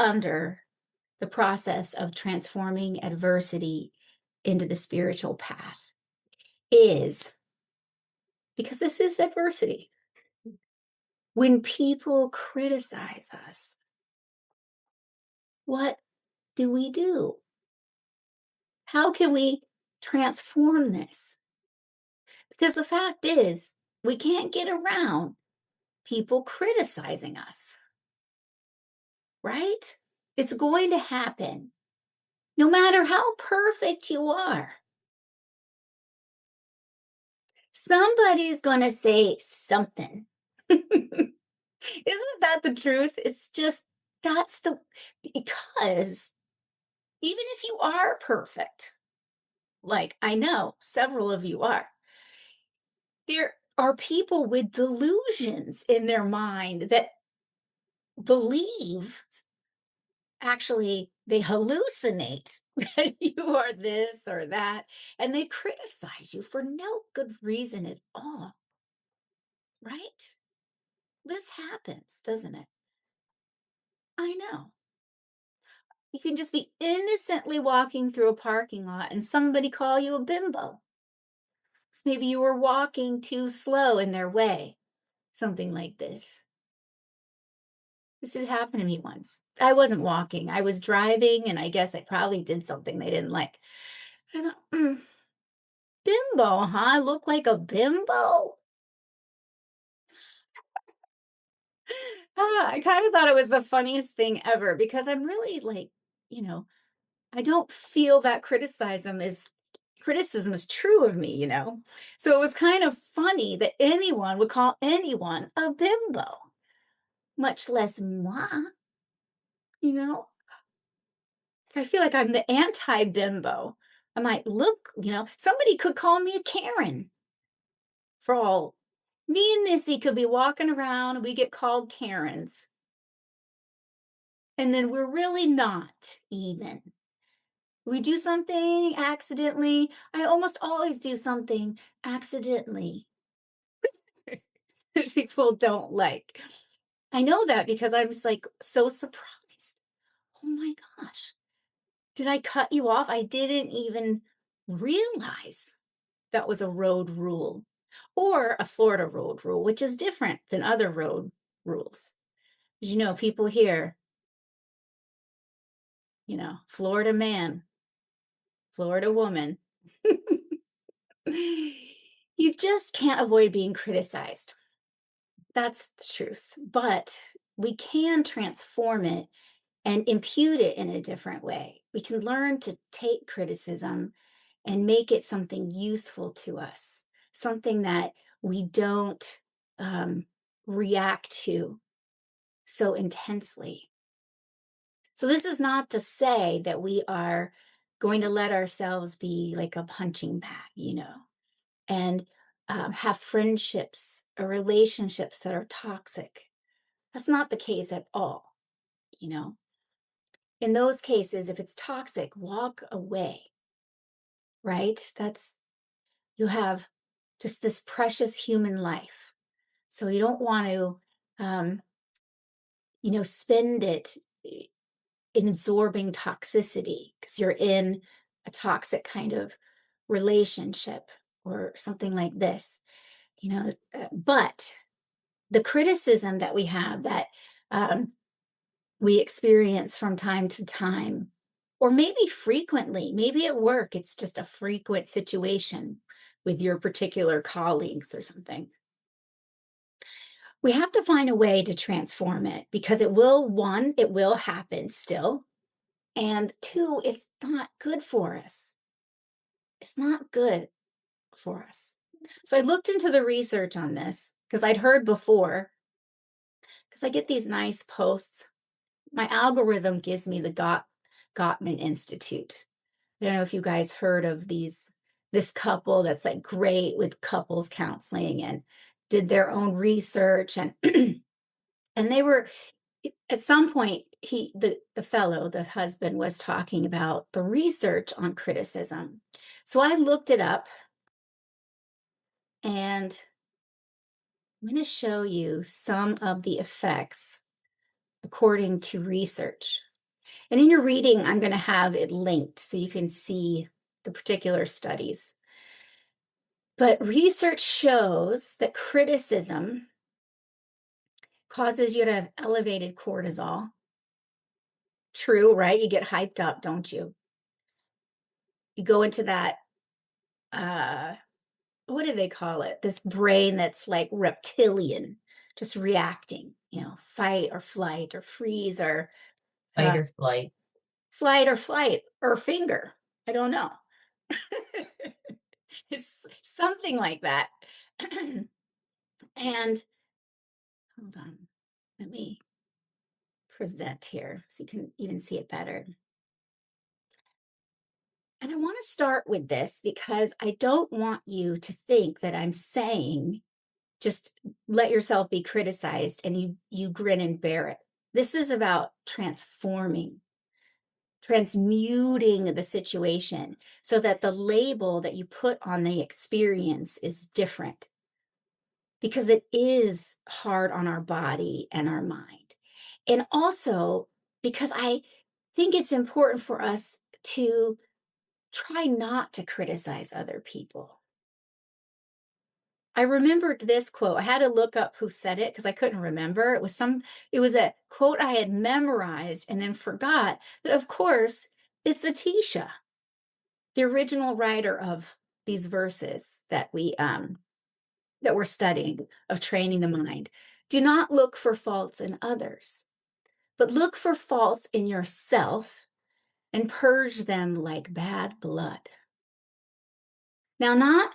under the process of transforming adversity into the spiritual path is because this is adversity. When people criticize us, what do we do? How can we transform this? Because the fact is, we can't get around people criticizing us, right? It's going to happen no matter how perfect you are. Somebody's going to say something. Isn't that the truth? It's just that's the because even if you are perfect, like I know several of you are, there are people with delusions in their mind that believe actually they hallucinate that you are this or that, and they criticize you for no good reason at all, right? This happens, doesn't it? I know. You can just be innocently walking through a parking lot and somebody call you a bimbo. Maybe you were walking too slow in their way, something like this. This had happened to me once. I wasn't walking, I was driving, and I guess I probably did something they didn't like. I thought, bimbo, huh? I look like a bimbo? I kind of thought it was the funniest thing ever because I'm really like, you know, I don't feel that criticism is true of me, you know? So it was kind of funny that anyone would call anyone a bimbo, much less moi, you know? I feel like I'm the anti-bimbo. I might look, somebody could call me a Karen for all. Me and Missy could be walking around and we get called Karens. And then we're really not even. We do something accidentally. I almost always do something accidentally that people don't like. I know that because I'm just like so surprised. Oh my gosh. Did I cut you off? I didn't even realize that was a road rule or a Florida road rule, which is different than other road rules. People here, Florida man, Florida woman. You just can't avoid being criticized. That's the truth. But we can transform it and impute it in a different way. We can learn to take criticism and make it something useful to us, something that we don't react to so intensely. So, this is not to say that we are going to let ourselves be like a punching bag, and have friendships or relationships that are toxic. That's not the case at all, you know. In those cases, if it's toxic, walk away, right? You have just this precious human life. So you don't want to, um, spend it absorbing toxicity because you're in a toxic kind of relationship or something like this, but the criticism that we have that um, we experience from time to time, or maybe frequently, maybe at work, it's just a frequent situation with your particular colleagues or something. We have to find a way to transform it because one, it will happen still. And two, it's not good for us. It's not good for us. So I looked into the research on this because I'd heard before, because I get these nice posts. My algorithm gives me the Gottman Institute. I don't know if you guys heard of this couple that's like great with couples counseling and did their own research and and they were at some point the husband was talking about the research on criticism. So I looked it up and I'm going to show you some of the effects according to research. And in your reading, I'm going to have it linked so you can see the particular studies. But research shows that criticism causes you to have elevated cortisol. True, right? You get hyped up, don't you? You go into that, uh, what do they call it? This brain that's like reptilian, just reacting, fight or flight or freeze or Fight uh, or flight. flight or flight or finger. I don't know. It's something like that. And hold on, let me present here so you can even see it better. And I want to start with this because I don't want you to think that I'm saying just let yourself be criticized and you grin and bear it. This is about transmuting the situation so that the label that you put on the experience is different because it is hard on our body and our mind. And also because I think it's important for us to try not to criticize other people. I remembered this quote. I had to look up who said it because I couldn't remember. It was a quote I had memorized and then forgot that of course it's Atisha, the original writer of these verses that we're studying of training the mind. Do not look for faults in others, but look for faults in yourself and purge them like bad blood. Now, not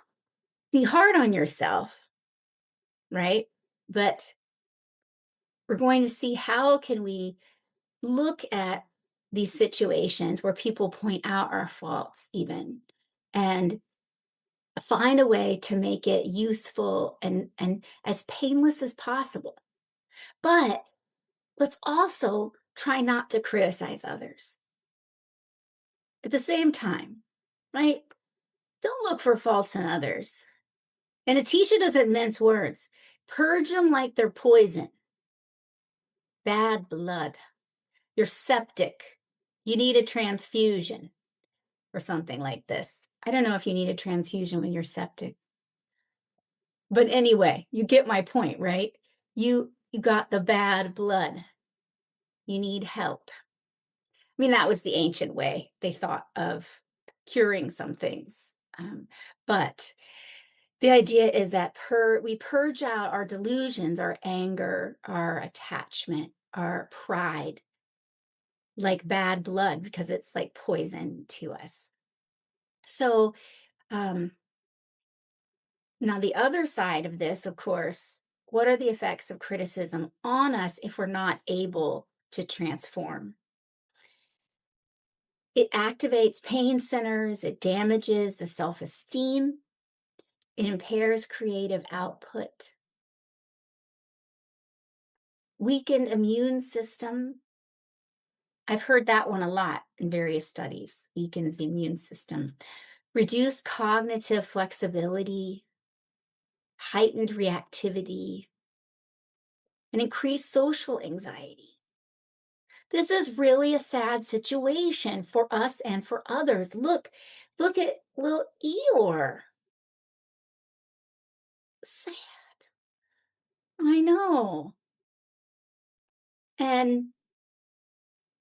be hard on yourself, right? But we're going to see how can we look at these situations where people point out our faults even and find a way to make it useful and as painless as possible. But let's also try not to criticize others at the same time, right? Don't look for faults in others. And Atisha doesn't mince words. Purge them like they're poison. Bad blood. You're septic. You need a transfusion or something like this. I don't know if you need a transfusion when you're septic. But anyway, you get my point, right? You got the bad blood. You need help. I mean, that was the ancient way they thought of curing some things. But the idea is that we purge out our delusions, our anger, our attachment, our pride, like bad blood, because it's like poison to us. So, um, now the other side of this, of course, what are the effects of criticism on us if we're not able to transform? It activates pain centers, it damages the self esteem, it impairs creative output, weakened immune system. I've heard that one a lot in various studies, weakens the immune system, reduced cognitive flexibility, heightened reactivity, and increased social anxiety. This is really a sad situation for us and for others. Look at little Eeyore. Sad. I know. And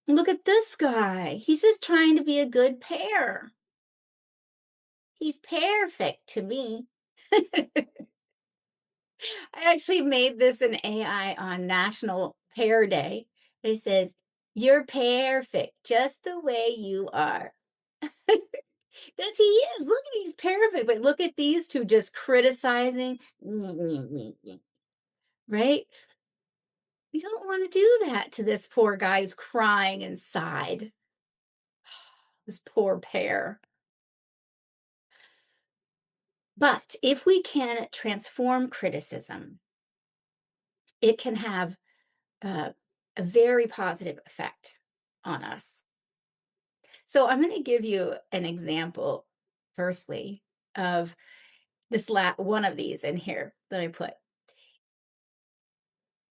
look at this guy. He's just trying to be a good pear. He's perfect to me. I actually made this an AI on National Pear Day. It says, "You're perfect just the way you are." That's he is. Look at he's perfect. But look at these two just criticizing. Right? We don't want to do that to this poor guy who's crying inside. This poor pear. But if we can transform criticism, it can have uh, a very positive effect on us. So I'm going to give you an example, firstly, of one of these in here that I put.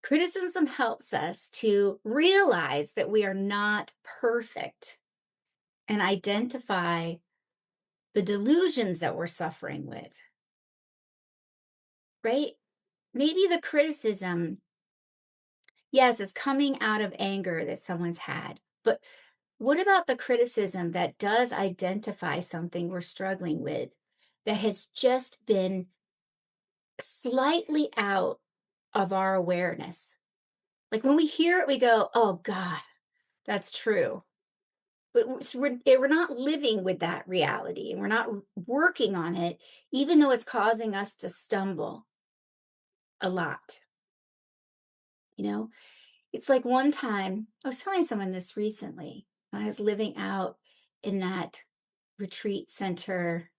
Criticism helps us to realize that we are not perfect and identify the delusions that we're suffering with, right? Maybe the criticism, yes, is coming out of anger that someone's had, but what about the criticism that does identify something we're struggling with that has just been slightly out of our awareness? Like when we hear it, we go, oh God, that's true. But we're not living with that reality and we're not working on it, even though it's causing us to stumble a lot. You know, it's like one time I was telling someone this recently. I was living out in that retreat center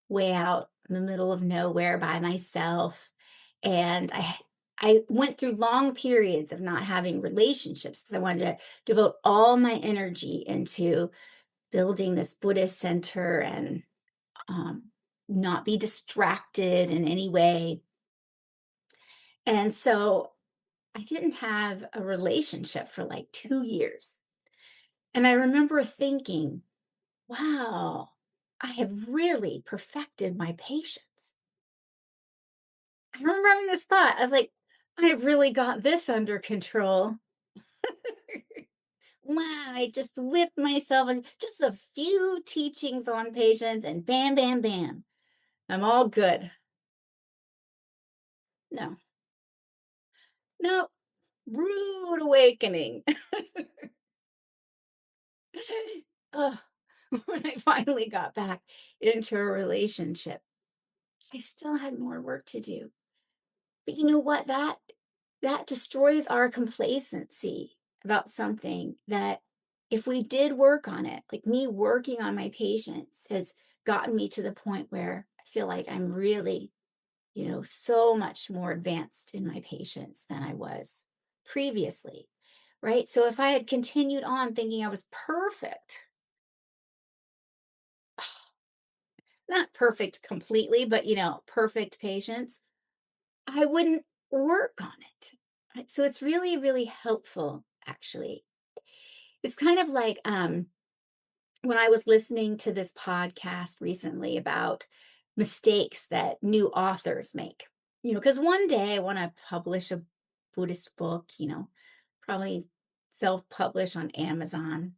way out in the middle of nowhere by myself. And I went through long periods of not having relationships because I wanted to devote all my energy into building this Buddhist center and um, not be distracted in any way. And so I didn't have a relationship for like 2 years. And I remember thinking, wow, I have really perfected my patience. I remember having this thought. I was like, I have really got this under control. Wow, I just whipped myself and just a few teachings on patience and bam, bam, bam. I'm all good. No, no, rude awakening. Ugh. When I finally got back into a relationship, I still had more work to do. But you know what? That destroys our complacency about something that if we did work on it, like me working on my patience has gotten me to the point where I feel like I'm really, so much more advanced in my patience than I was previously. Right. So if I had continued on thinking I was perfect, not perfect completely, but perfect patience, I wouldn't work on it. Right? So it's really, really helpful, actually. It's kind of like when I was listening to this podcast recently about mistakes that new authors make. Because one day I want to publish a Buddhist book, probably self publish on Amazon,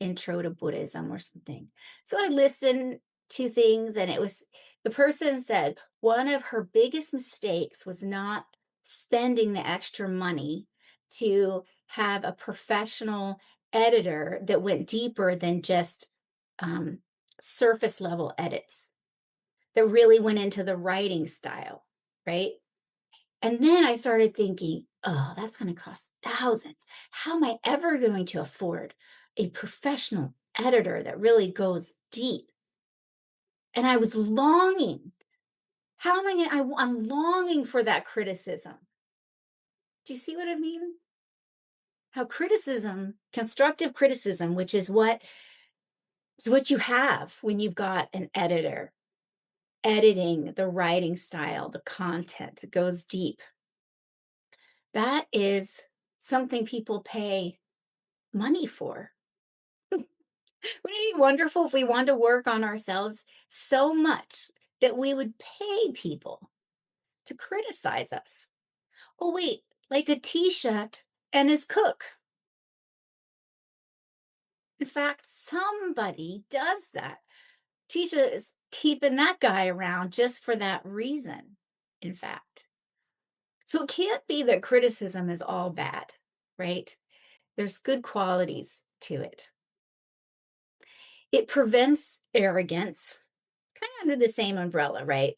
Intro to Buddhism or something. So I listened to things, and it was the person said one of her biggest mistakes was not spending the extra money to have a professional editor that went deeper than just um, surface level edits that really went into the writing style, right? And then I started thinking, oh, that's going to cost thousands. How am I ever going to afford a professional editor that really goes deep? And I was longing. How am I going to? I'm longing for that criticism. Do you see what I mean? How criticism, constructive criticism, which is what you have when you've got an editor editing the writing style, the content that goes deep. That is something people pay money for. Wouldn't it be wonderful if we wanted to work on ourselves so much that we would pay people to criticize us? Oh, wait, like a T-shirt and his cook. In fact, somebody does that. Tisha is keeping that guy around just for that reason, in fact. So it can't be that criticism is all bad, right? There's good qualities to it. It prevents arrogance, kind of under the same umbrella, right?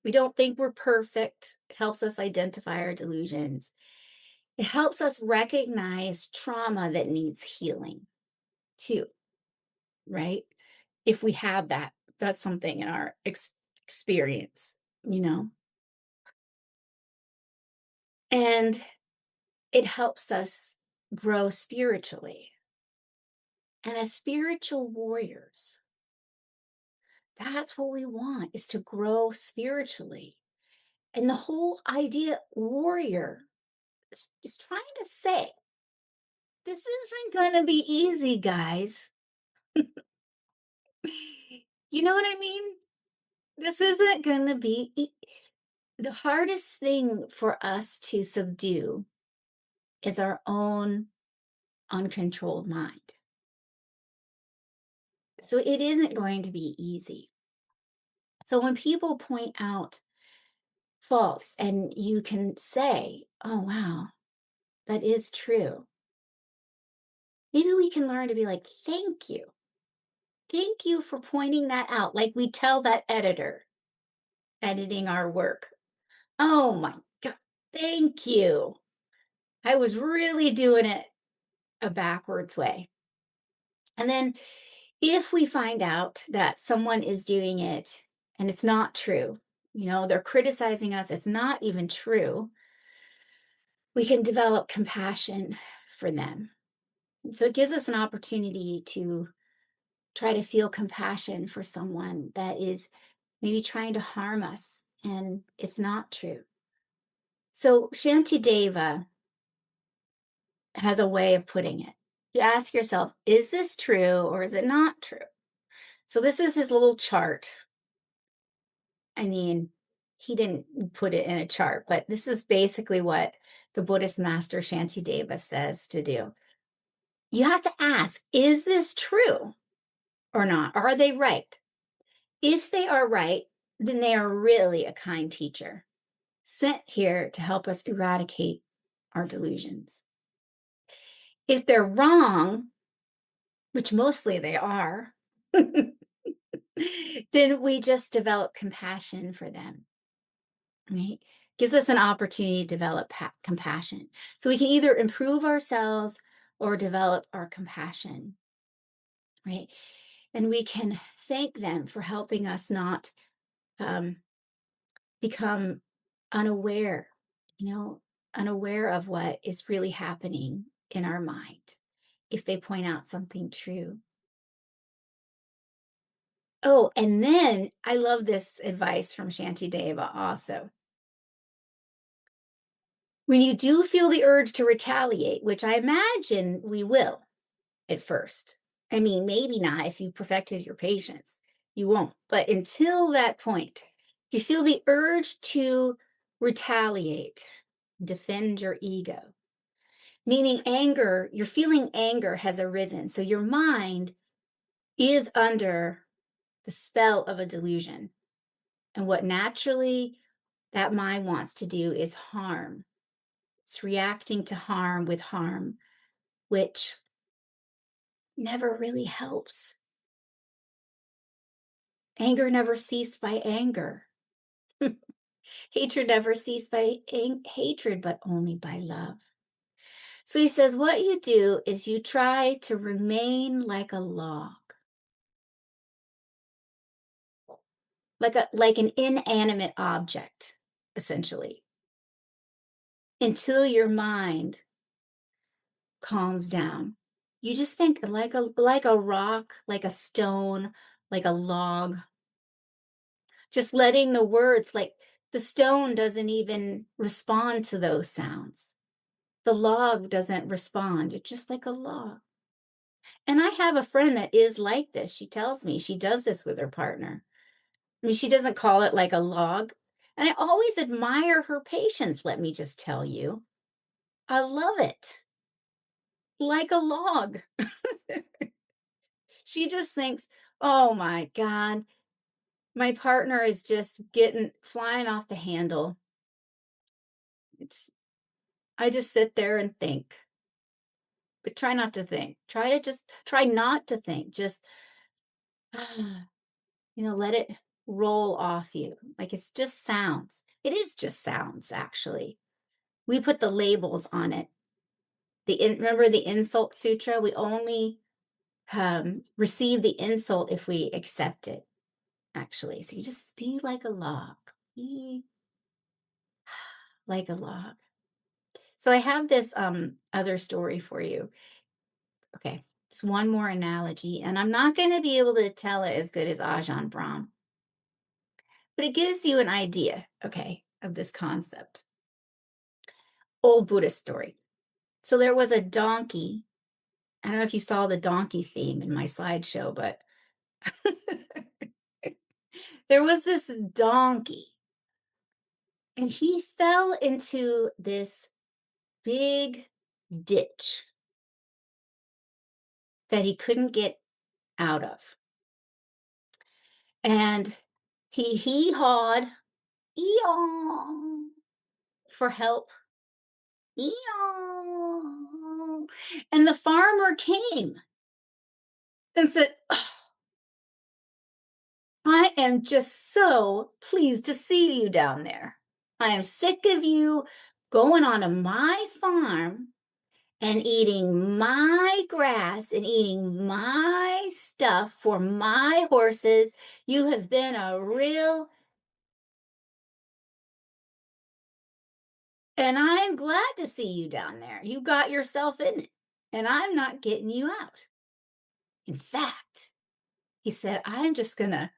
We don't think we're perfect. It helps us identify our delusions. It helps us recognize trauma that needs healing too, right? If we have that, that's something in our experience, you know? And it helps us grow spiritually. And as spiritual warriors, that's what we want is to grow spiritually. And the whole idea warrior is trying to say, this isn't going to be easy, guys. You know what I mean? This isn't going to be the hardest thing for us to subdue is our own uncontrolled mind. So it isn't going to be easy. So when people point out faults and you can say, oh, wow, that is true. Maybe we can learn to be like, thank you. Thank you for pointing that out. Like we tell that editor editing our work. Oh my God, thank you. I was really doing it a backwards way. And then if we find out that someone is doing it and it's not true, they're criticizing us, it's not even true, we can develop compassion for them. And so it gives us an opportunity to try to feel compassion for someone that is maybe trying to harm us and it's not true. So Shantideva has a way of putting it. You ask yourself, is this true or is it not true? So this is his little chart. I mean, he didn't put it in a chart, but this is basically what the Buddhist master Shantideva says to do. You have to ask, is this true or not? Are they right? If they are right, then they are really a kind teacher sent here to help us eradicate our delusions. If they're wrong, which mostly they are, then we just develop compassion for them, right? Gives us an opportunity to develop compassion. So we can either improve ourselves or develop our compassion, right? And we can thank them for helping us not um, become unaware, you know, unaware of what is really happening in our mind if they point out something true. Oh, and then I love this advice from Shantideva also. When you do feel the urge to retaliate, which I imagine we will at first, I mean, maybe not if you perfected your patience, you won't. But until that point, you feel the urge to retaliate, defend your ego, meaning anger, you're feeling anger has arisen. So your mind is under the spell of a delusion. And what naturally that mind wants to do is harm. It's reacting to harm with harm, which never really helps. Anger never ceased by anger. Hatred never ceased by hatred, but only by love. So he says, what you do is you try to remain like a log, like an inanimate object, essentially, until your mind calms down. You just think like a rock, like a stone, like a log, just letting the words, like the stone doesn't even respond to those sounds. The log doesn't respond. It's just like a log. And I have a friend that is like this. She tells me she does this with her partner. I mean, she doesn't call it like a log. And I always admire her patience, let me just tell you. I love it. Like a log. She just thinks, oh my God, my partner is just getting flying off the handle. It's, I just sit there and think, but try not to think. Try not to think. Just, let it roll off you. Like it's just sounds. It is just sounds, actually. We put the labels on it. Remember the insult sutra? We only receive the insult if we accept it, actually. So you just be like a log. Be like a log. So I have this other story for you. Okay, it's one more analogy, and I'm not going to be able to tell it as good as Ajahn Brahm, but it gives you an idea, okay, of this concept. Old Buddhist story. So there was a donkey. I don't know if you saw the donkey theme in my slideshow, but there was this donkey, and he fell into this big ditch that he couldn't get out of. And he hee-hawed, "Eeyaw," for help. "Eeyaw." And the farmer came and said, "Oh, I am just so pleased to see you down there. I am sick of you going onto my farm and eating my grass and eating my stuff for my horses. You have been a real, and I'm glad to see you down there. You got yourself in it, and I'm not getting you out. In fact," he said, "I'm just gonna,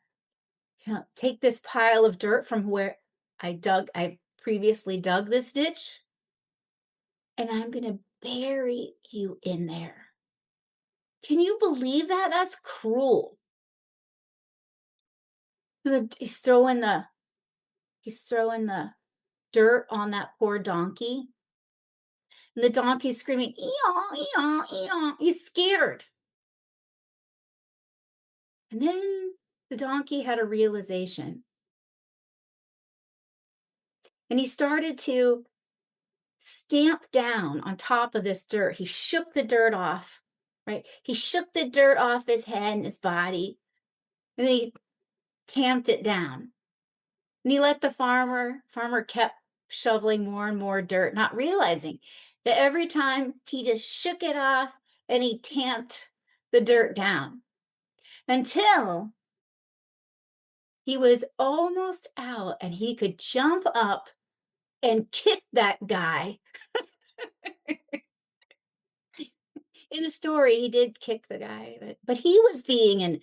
take this pile of dirt from where I previously dug this ditch, and I'm gonna bury you in there." Can you believe that? That's cruel. He's throwing the dirt on that poor donkey, and the donkey's screaming, "Eeyaw, eeyaw, eeyaw." He's scared. And then the donkey had a realization, and he started to stamp down on top of this dirt. He shook the dirt off, right? He shook the dirt off his head and his body, and then he tamped it down. And he let the farmer kept shoveling more and more dirt, not realizing that every time he just shook it off and he tamped the dirt down until he was almost out and he could jump up and kick that guy. In the story, he did kick the guy, but he was being an.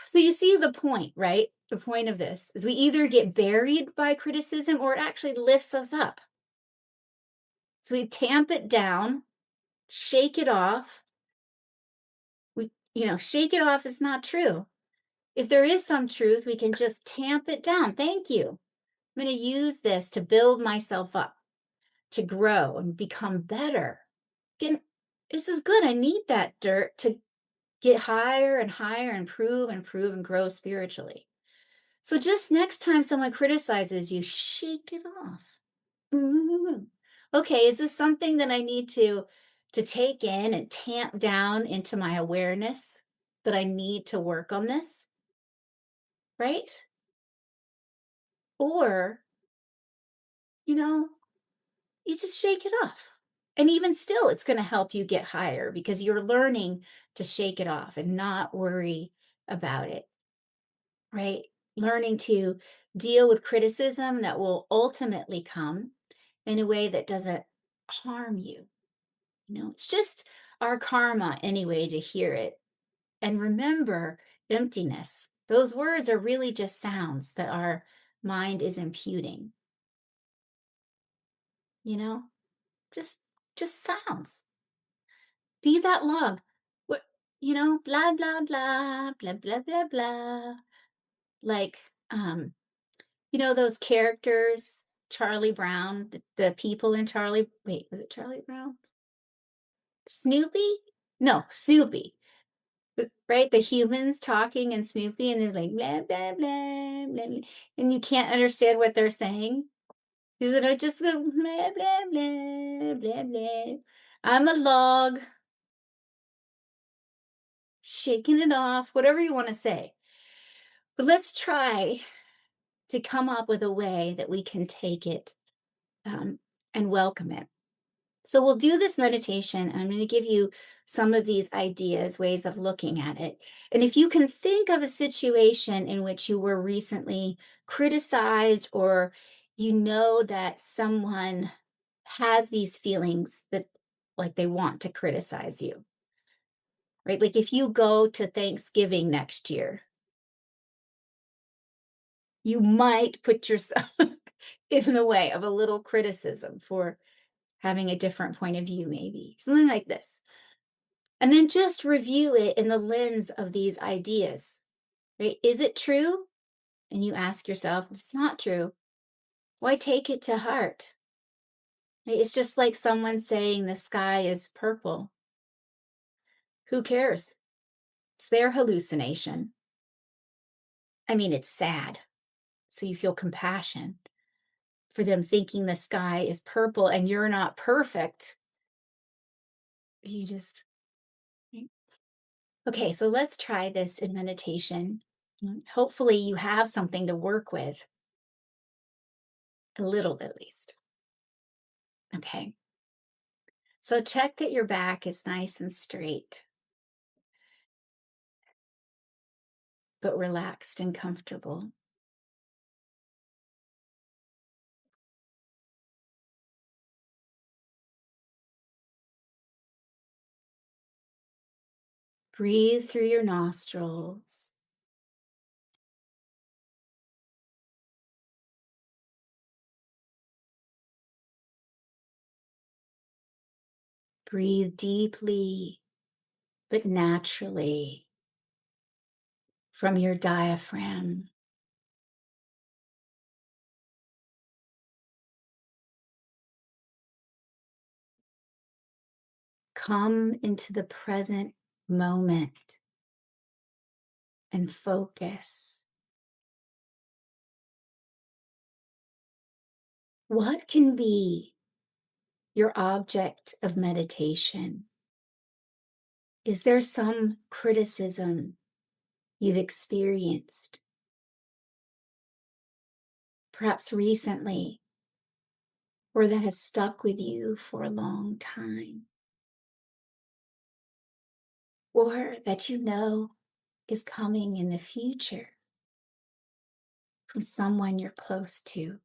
So you see the point, right? The point of this is we either get buried by criticism or it actually lifts us up. So we tamp it down, shake it off. Shake it off is not true. If there is some truth, we can just tamp it down. Thank you. I'm going to use this to build myself up, to grow and become better. Again, this is good. I need that dirt to get higher and higher, and improve, and grow spiritually. So just next time someone criticizes you, shake it off. Mhm. Okay, is this something that I need to take in and tamp down into my awareness, that I need to work on this, right? Or, you know, you just shake it off. And even still, it's going to help you get higher because you're learning to shake it off and not worry about it, right? Learning to deal with criticism that will ultimately come in a way that doesn't harm you. It's just our karma anyway to hear it. And remember, emptiness. Those words are really just sounds that our mind is imputing, you know? Just just sounds. Be that log. What blah blah blah, blah blah blah blah. Like those characters, Charlie Brown, the people in Charlie, wait, was it Charlie Brown? Snoopy? No, Snoopy. Right? The humans talking and Snoopy, and they're like blah blah blah blah, blah, and you can't understand what they're saying. Because it just go blah blah blah blah blah. I'm a log, shaking it off, whatever you want to say. But let's try to come up with a way that we can take it um, and welcome it. So we'll do this meditation. I'm going to give you some of these ideas, ways of looking at it. And if you can think of a situation in which you were recently criticized, or that someone has these feelings that like they want to criticize you, right? Like if you go to Thanksgiving next year, you might put yourself in the way of a little criticism for having a different point of view, maybe something like this. And then just review it in the lens of these ideas, right? Is it true? And you ask yourself, if it's not true, why take it to heart? Right? It's just like someone saying the sky is purple. Who cares? It's their hallucination. I mean, it's sad. So you feel compassion for them thinking the sky is purple and you're not perfect. You just, right? Okay, so let's try this in meditation. Hopefully, you have something to work with, a little bit at least. Okay, so check that your back is nice and straight, but relaxed and comfortable. Breathe through your nostrils. Breathe deeply, but naturally from your diaphragm. Come into the present moment and focus. What can be your object of meditation? Is there some criticism you've experienced, perhaps recently, or that has stuck with you for a long time, or that you know is coming in the future from someone you're close to?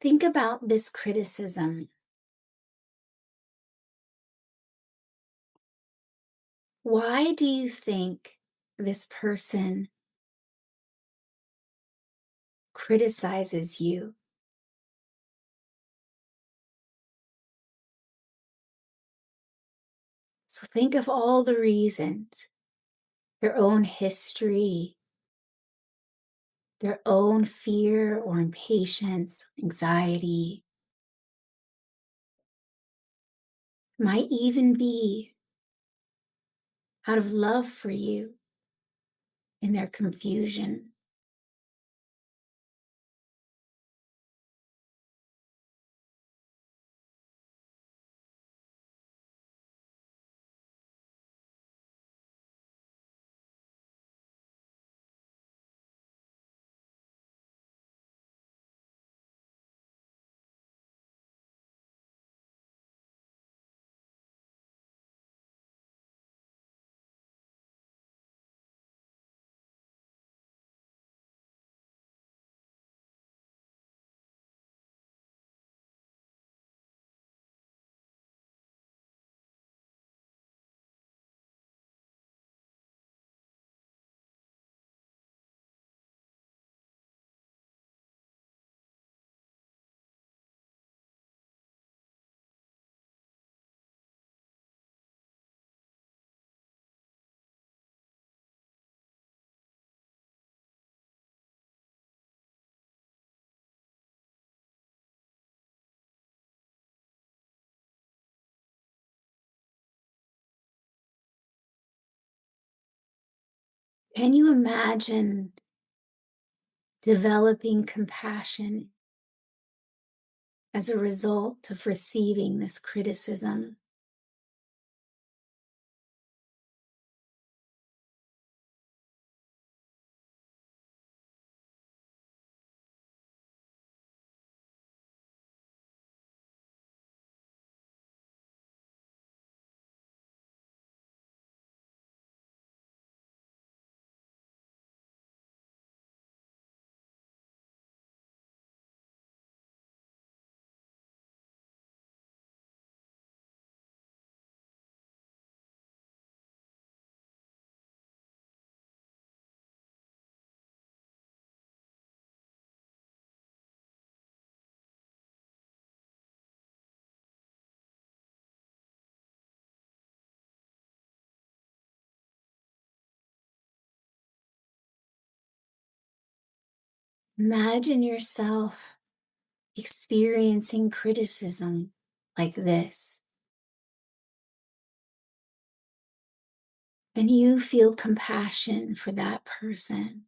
Think about this criticism. Why do you think this person criticizes you? So think of all the reasons, their own history, their own fear or impatience, anxiety, might even be out of love for you in their confusion. Can you imagine developing compassion as a result of receiving this criticism? Imagine yourself experiencing criticism like this, and you feel compassion for that person.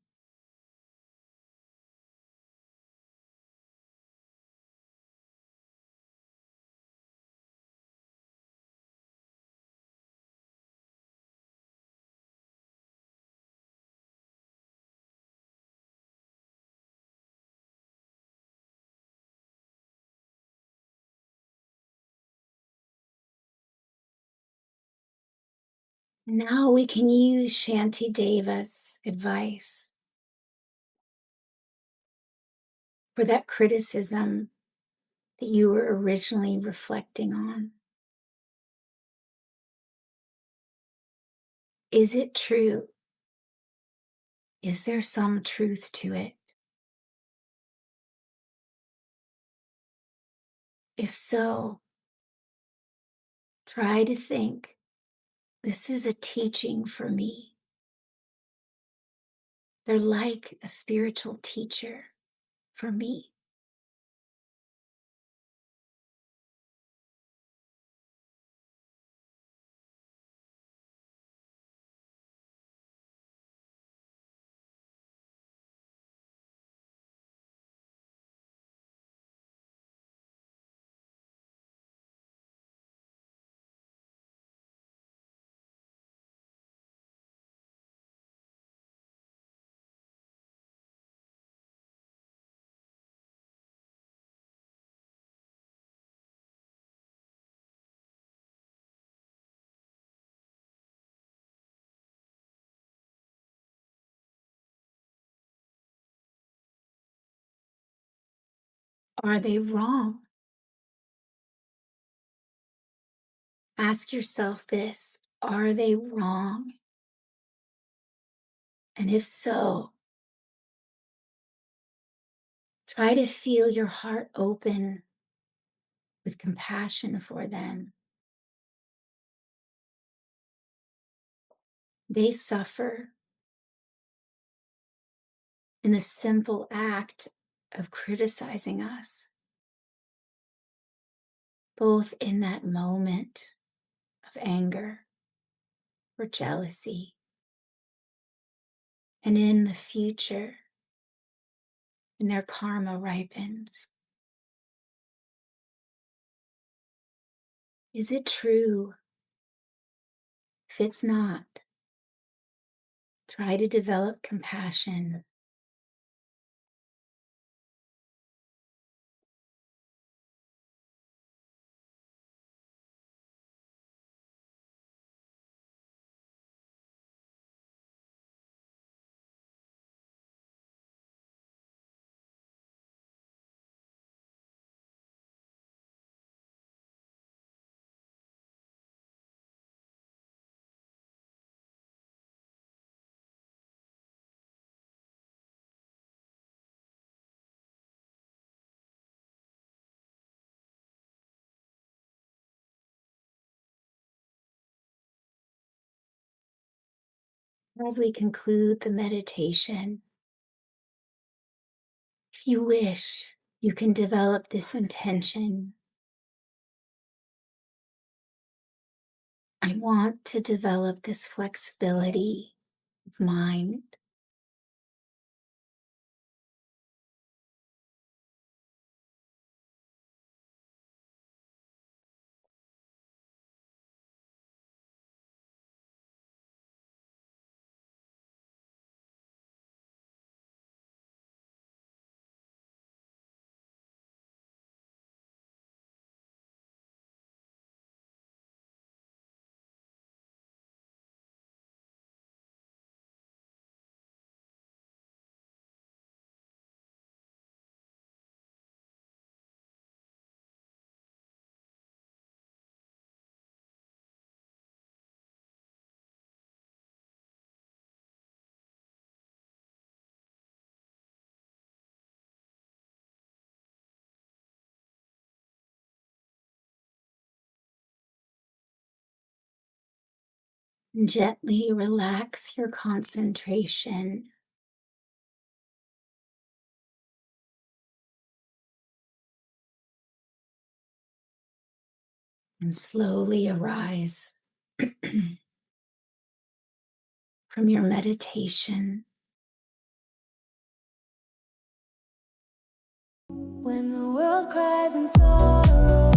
Now we can use Shanti Deva's advice for that criticism that you were originally reflecting on. Is it true? Is there some truth to it? If so, try to think, this is a teaching for me. They're like a spiritual teacher for me. Are they wrong? Ask yourself this, are they wrong? And if so, try to feel your heart open with compassion for them. They suffer in the simple act of criticizing us, both in that moment of anger or jealousy, and in the future when their karma ripens. Is it true? If it's not, try to develop compassion. As we conclude the meditation, if you wish, you can develop this intention. I want to develop this flexibility of mind. Gently relax your concentration and slowly arise from your meditation. When the world cries in sorrow.